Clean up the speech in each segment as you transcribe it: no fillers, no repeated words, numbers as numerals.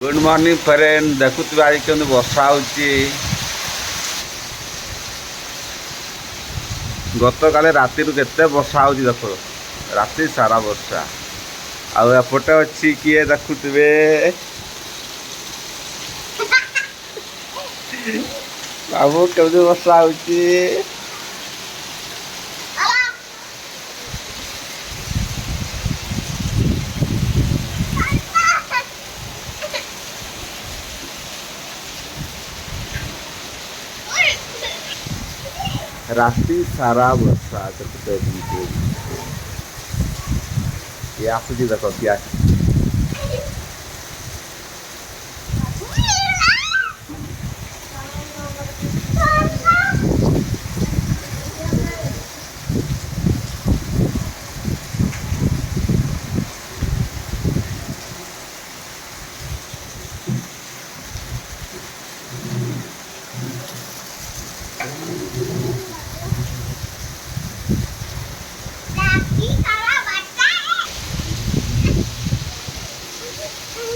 Good morning friend देखुवे आज के वर्षा गत काले राति केते वर्षा हो देख राति सारा वर्षा आपटे अच्छी किए देखुवे बाबू केमती वर्षा हो राति सारा वर्षा ये आसूची देख क्या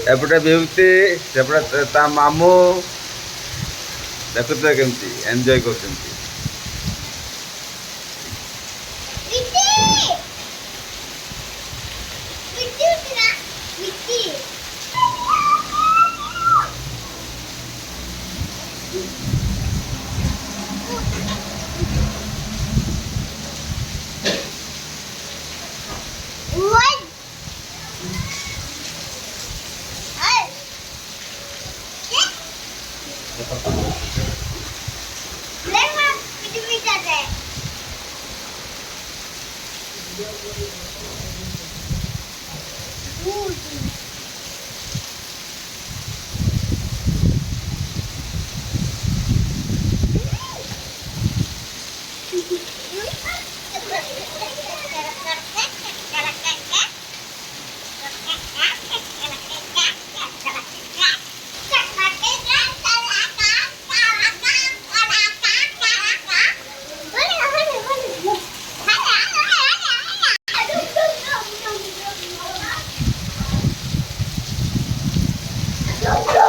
एपटे बिहुती सेपटे ता मामू देखुते केमती एंजॉय करछंती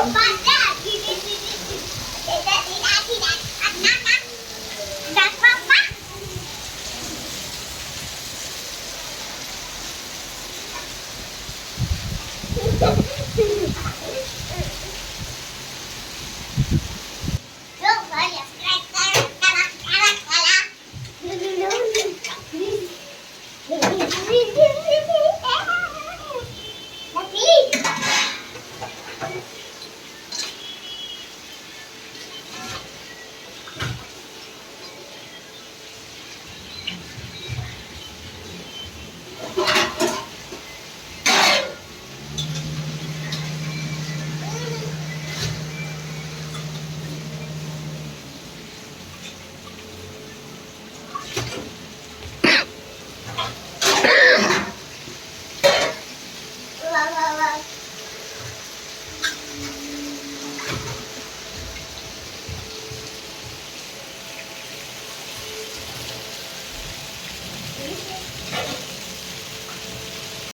Bye.